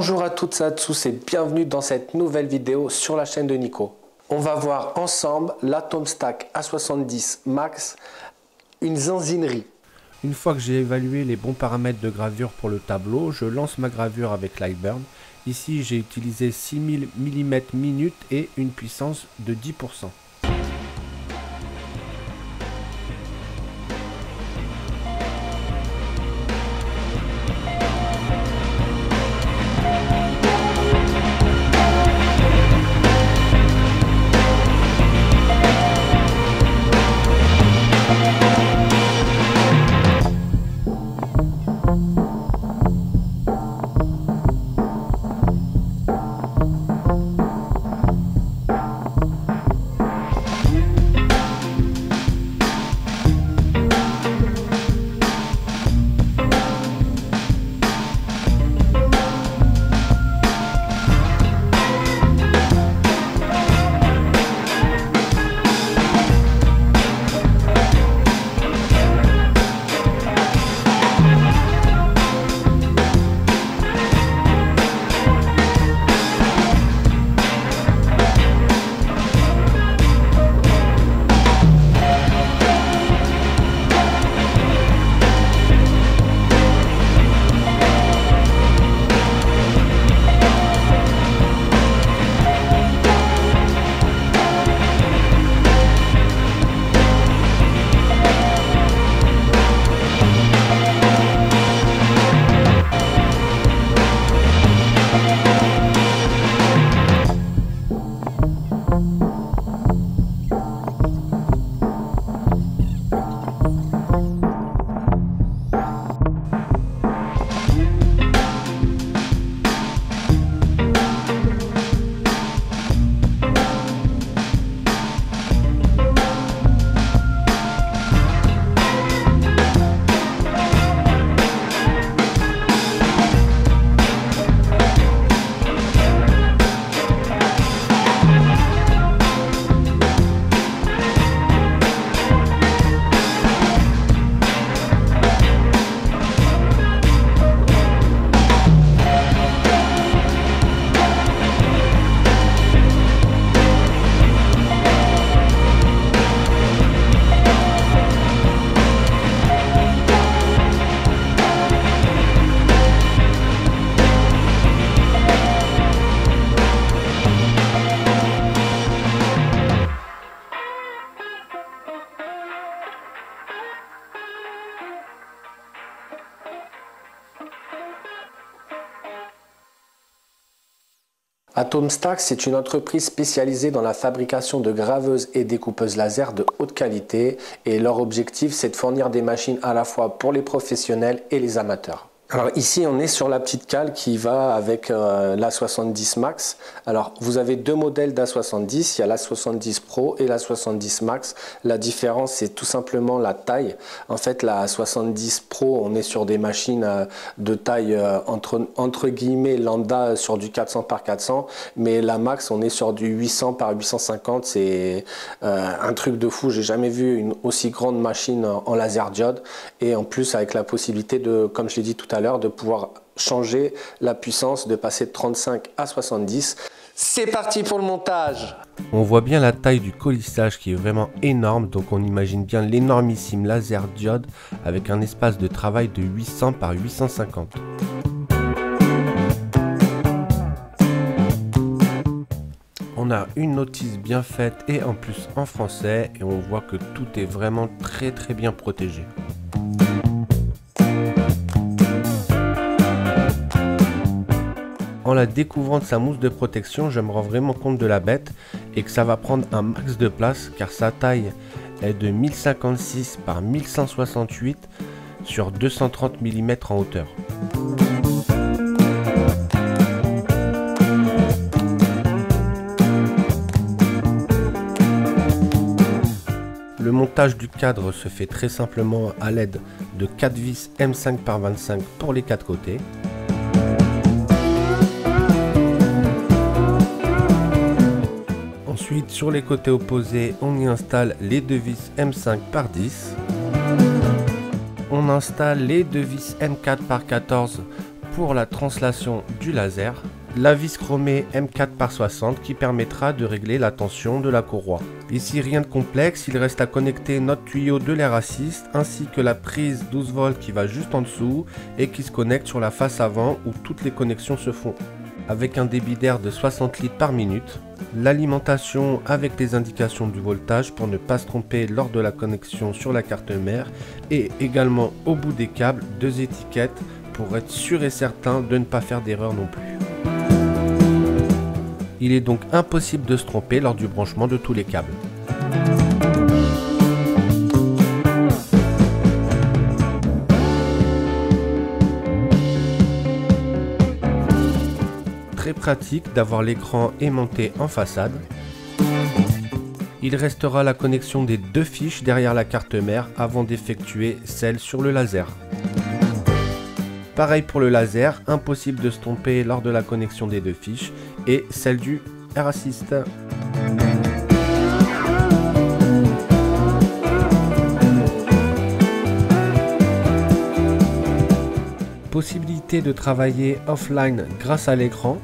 Bonjour à toutes et à tous et bienvenue dans cette nouvelle vidéo sur la chaîne de Nico. On va voir ensemble l'Atomstack A70 Max, une zinzinerie. Une fois que j'ai évalué les bons paramètres de gravure pour le tableau, je lance ma gravure avec Lightburn. Ici j'ai utilisé 6000 mm/min et une puissance de 10%. Atomstack, c'est une entreprise spécialisée dans la fabrication de graveuses et découpeuses laser de haute qualité et leur objectif, c'est de fournir des machines à la fois pour les professionnels et les amateurs. Alors ici, on est sur la petite cale qui va avec l'A70 Max. Alors vous avez deux modèles d'A70, il y a l'A70 Pro et l'A70 Max. La différence, c'est tout simplement la taille. En fait, la A70 Pro, on est sur des machines de taille entre guillemets lambda sur du 400 par 400, mais la Max, on est sur du 800 par 850. C'est un truc de fou. J'ai jamais vu une aussi grande machine en laser diode et en plus avec la possibilité de, comme je l'ai dit tout à l'heure, de pouvoir changer la puissance, de passer de 35 à 70. C'est parti pour le montage. On voit bien la taille du colissage qui est vraiment énorme, donc on imagine bien l'énormissime laser diode avec un espace de travail de 800 par 850. On a une notice bien faite et en plus en français et on voit que tout est vraiment très bien protégé. En la découvrant de sa mousse de protection, je me rends vraiment compte de la bête et que ça va prendre un max de place car sa taille est de 1056 par 1168 sur 230 mm en hauteur. Le montage du cadre se fait très simplement à l'aide de 4 vis M5 par 25 pour les 4 côtés. Ensuite, sur les côtés opposés, on y installe les deux vis M5 par 10. On installe les deux vis M4 par 14 pour la translation du laser, la vis chromée M4/60 qui permettra de régler la tension de la courroie. Ici rien de complexe, il reste à connecter notre tuyau de l'air assist ainsi que la prise 12 volts qui va juste en dessous et qui se connecte sur la face avant où toutes les connexions se font. Avec un débit d'air de 60 litres par minute, l'alimentation avec les indications du voltage pour ne pas se tromper lors de la connexion sur la carte mère et également au bout des câbles 2 étiquettes pour être sûr et certain de ne pas faire d'erreur non plus. Il est donc impossible de se tromper lors du branchement de tous les câbles. Très pratique d'avoir l'écran aimanté en façade. Il restera la connexion des 2 fiches derrière la carte mère avant d'effectuer celle sur le laser. Pareil pour le laser, impossible de se tromper lors de la connexion des 2 fiches et celle du Air Assist. Possibilité de travailler offline grâce à l'écran.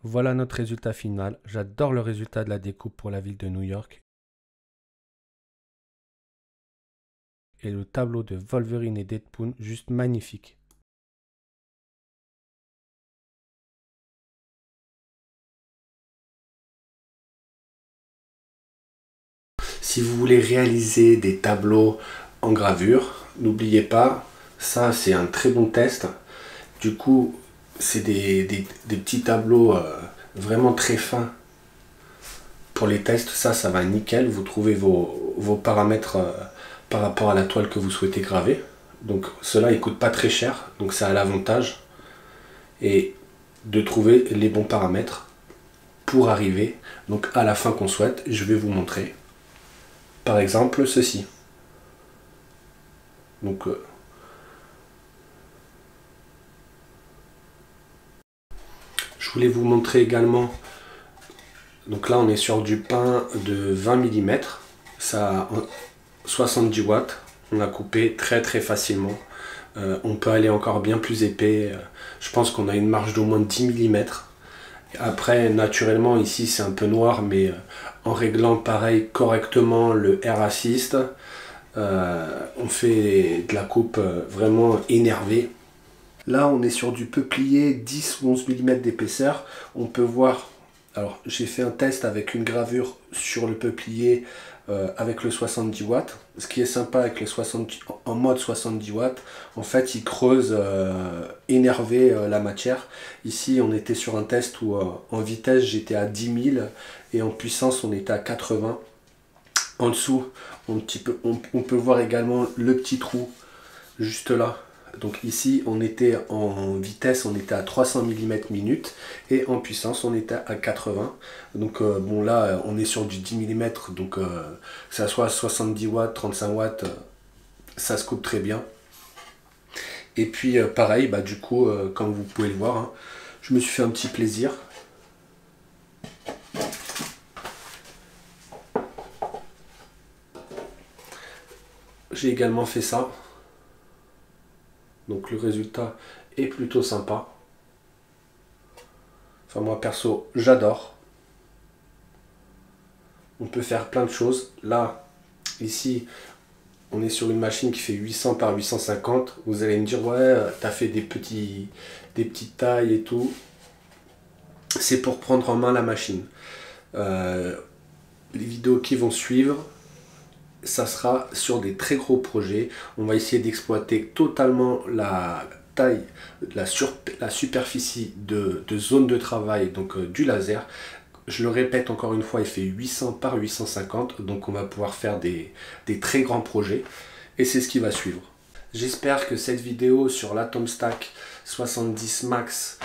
Voilà notre résultat final. J'adore le résultat de la découpe pour la ville de New York. Et le tableau de Wolverine et Deadpool, juste magnifique. Si vous voulez réaliser des tableaux en gravure, n'oubliez pas, ça c'est un très bon test. Du coup, c'est des petits tableaux vraiment très fins pour les tests. Ça va nickel. Vous trouvez vos paramètres par rapport à la toile que vous souhaitez graver. Donc cela, il coûte pas très cher. Donc ça a l'avantage et de trouver les bons paramètres pour arriver donc à la fin qu'on souhaite. Je vais vous montrer. Par exemple, ceci. Donc je voulais vous montrer également, donc là on est sur du pain de 20 mm, ça a 70 watts, on a coupé très facilement, on peut aller encore bien plus épais, je pense qu'on a une marge d'au moins 10 mm. Après naturellement ici c'est un peu noir, mais en réglant pareil correctement le Air Assist, on fait de la coupe vraiment énervée. Là, on est sur du peuplier 10 ou 11 mm d'épaisseur. On peut voir, alors j'ai fait un test avec une gravure sur le peuplier avec le 70 watts. Ce qui est sympa avec le 70, en mode 70 watts, en fait, il creuse énervé la matière. Ici, on était sur un test où en vitesse, j'étais à 10 000 et en puissance, on était à 80. En dessous, on peut voir également le petit trou juste là. Donc ici, on était en vitesse, on était à 300 mm minute et en puissance, on était à 80. Donc bon là, on est sur du 10 mm, donc que ça soit 70 watts, 35 watts, ça se coupe très bien. Et puis pareil, bah, du coup, comme vous pouvez le voir, hein, je me suis fait un petit plaisir. J'ai également fait ça. Donc le résultat est plutôt sympa. Enfin moi perso, j'adore. On peut faire plein de choses. Là, ici, on est sur une machine qui fait 800 par 850. Vous allez me dire, ouais, t'as fait des petites tailles et tout. C'est pour prendre en main la machine. Les vidéos qui vont suivre, ça sera sur des très gros projets. On va essayer d'exploiter totalement la taille, la superficie de zone de travail, donc du laser. Je le répète encore une fois, il fait 800 par 850, donc on va pouvoir faire des très grands projets. Et c'est ce qui va suivre. J'espère que cette vidéo sur l'Atomstack 70 Max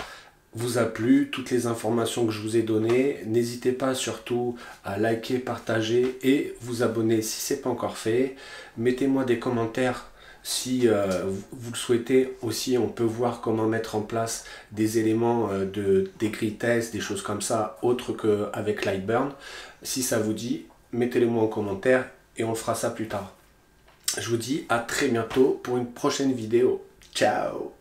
vous a plu, toutes les informations que je vous ai données. N'hésitez pas surtout à liker, partager et vous abonner si ce n'est pas encore fait. Mettez-moi des commentaires si vous le souhaitez. Aussi, on peut voir comment mettre en place des éléments des grilles test, des choses comme ça, autres qu'avec Lightburn. Si ça vous dit, mettez-les moi en commentaire et on fera ça plus tard. Je vous dis à très bientôt pour une prochaine vidéo. Ciao!